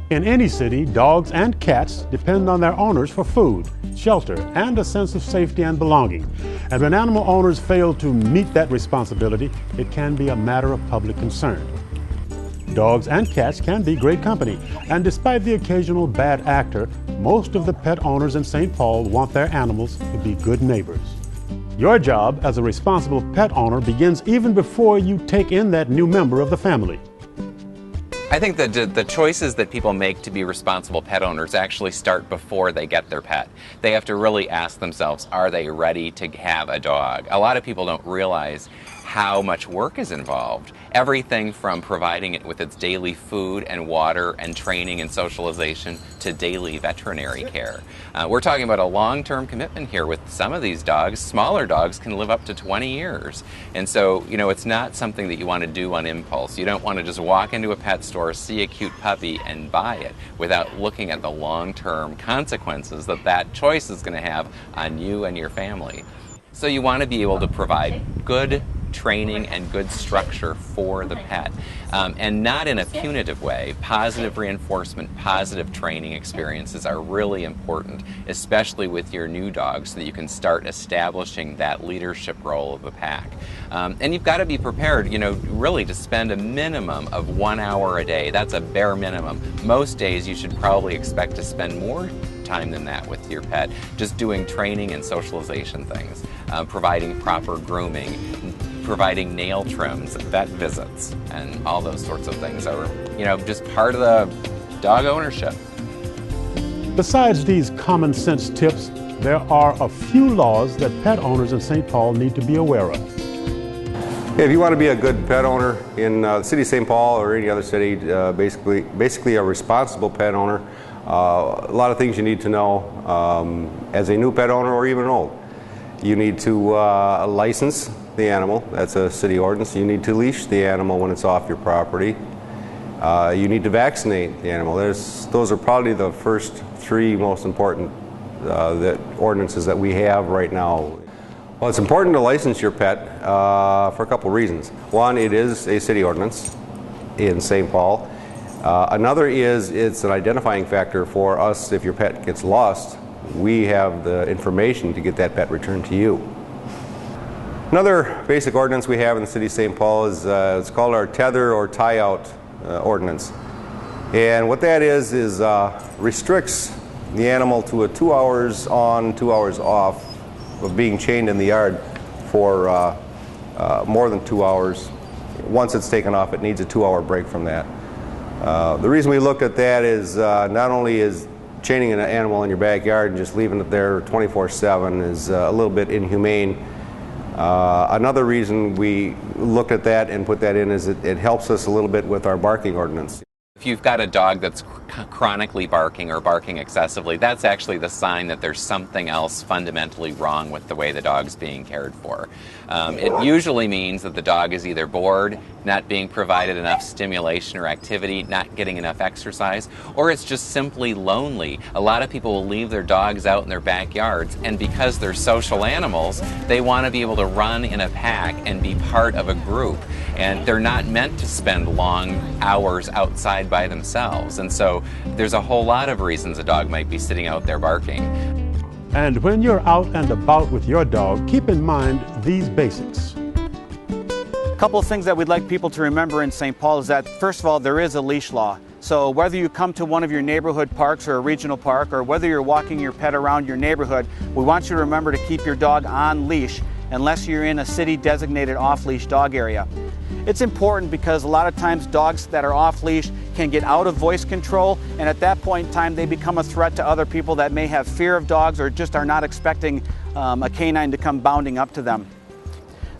In any city, dogs and cats depend on their owners for food, shelter, and a sense of safety and belonging. And when animal owners fail to meet that responsibility, it can be a matter of public concern. Dogs and cats can be great company, and despite the occasional bad actor, most of the pet owners in St. Paul want their animals to be good neighbors. Your job as a responsible pet owner begins even before you take in that new member of the family. I think that the choices that people make to be responsible pet owners actually start before they get their pet. They have to really ask themselves, are they ready to have a dog? A lot of people don't realize how much work is involved. Everything from providing it with its daily food and water and training and socialization to daily veterinary care. We're talking about a long-term commitment here with some of these dogs. Smaller dogs can live up to 20 years. And so, it's not something that you want to do on impulse. You don't want to just walk into a pet store, see a cute puppy, and buy it without looking at the long-term consequences that that choice is going to have on you and your family. So you want to be able to provide good training and good structure for the pet, and not in a punitive way. Positive reinforcement, positive training experiences are really important, especially with your new dog, so that you can start establishing that leadership role of the pack. And you've got to be prepared, really to spend a minimum of 1 hour a day. That's a bare minimum. Most days you should probably expect to spend more time than that with your pet, just doing training and socialization things, providing proper grooming, providing nail trims, vet visits, and all those sorts of things are, just part of the dog ownership. Besides these common sense tips, there are a few laws that pet owners in St. Paul need to be aware of. If you want to be a good pet owner in the city of St. Paul or any other city, basically a responsible pet owner, a lot of things you need to know as a new pet owner or even old. You need to license the animal. That's a city ordinance. You need to leash the animal when it's off your property. You need to vaccinate the animal. Those are probably the first three most important ordinances that we have right now. Well, it's important to license your pet for a couple reasons. One, it is a city ordinance in St. Paul. Another is it's an identifying factor for us. If your pet gets lost, we have the information to get that pet returned to you. Another basic ordinance we have in the city of St. Paul is it's called our tether or tie-out ordinance. And what that is restricts the animal to a 2 hours on, 2 hours off of being chained in the yard for more than 2 hours. Once it's taken off, it needs a 2-hour break from that. The reason we look at that is not only is chaining an animal in your backyard and just leaving it there 24/7 is a little bit inhumane. Another reason we looked at that and put that in is it helps us a little bit with our barking ordinance. If you've got a dog that's chronically barking or barking excessively, that's actually the sign that there's something else fundamentally wrong with the way the dog's being cared for. It usually means that the dog is either bored, not being provided enough stimulation or activity, not getting enough exercise, or it's just simply lonely. A lot of people will leave their dogs out in their backyards, and because they're social animals, they want to be able to run in a pack and be part of a group. And they're not meant to spend long hours outside by themselves. And so there's a whole lot of reasons a dog might be sitting out there barking. And when you're out and about with your dog, keep in mind these basics. A couple of things that we'd like people to remember in St. Paul is that, first of all, there is a leash law. So whether you come to one of your neighborhood parks or a regional park, or whether you're walking your pet around your neighborhood, we want you to remember to keep your dog on leash unless you're in a city-designated off-leash dog area. It's important because a lot of times dogs that are off-leash can get out of voice control, and at that point in time they become a threat to other people that may have fear of dogs or just are not expecting a canine to come bounding up to them.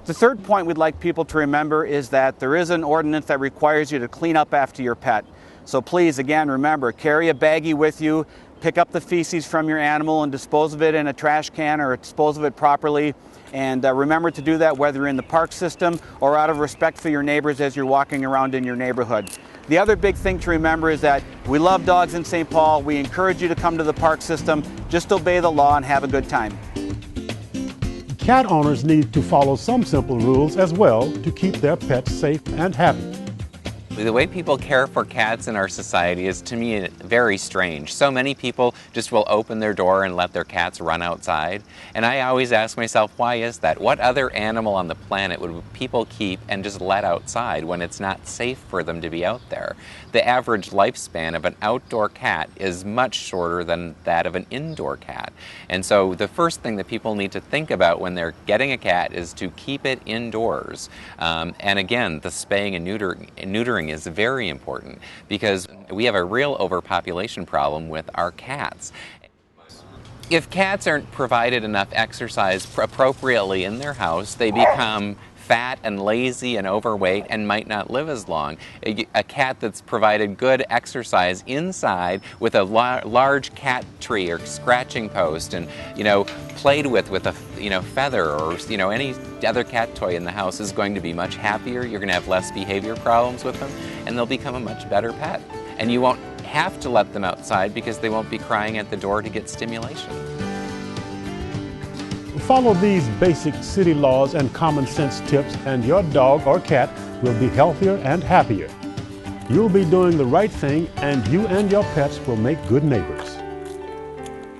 The third point we'd like people to remember is that there is an ordinance that requires you to clean up after your pet. So please, again, remember, carry a baggie with you, pick up the feces from your animal and dispose of it in a trash can or dispose of it properly. And remember to do that whether in the park system or out of respect for your neighbors as you're walking around in your neighborhood. The other big thing to remember is that we love dogs in St. Paul. We encourage you to come to the park system. Just obey the law and have a good time. Cat owners need to follow some simple rules as well to keep their pets safe and happy. The way people care for cats in our society is, to me, very strange. So many people just will open their door and let their cats run outside. And I always ask myself, why is that? What other animal on the planet would people keep and just let outside when it's not safe for them to be out there? The average lifespan of an outdoor cat is much shorter than that of an indoor cat. And so the first thing that people need to think about when they're getting a cat is to keep it indoors. And again, the spaying and neutering is very important because we have a real overpopulation problem with our cats. If cats aren't provided enough exercise appropriately in their house, they become fat and lazy and overweight and might not live as long. A cat that's provided good exercise inside with a large cat tree or scratching post and, played with a, feather or, any other cat toy in the house is going to be much happier. You're going to have less behavior problems with them and they'll become a much better pet. And you won't have to let them outside because they won't be crying at the door to get stimulation. Follow these basic city laws and common sense tips and your dog or cat will be healthier and happier. You'll be doing the right thing and you and your pets will make good neighbors.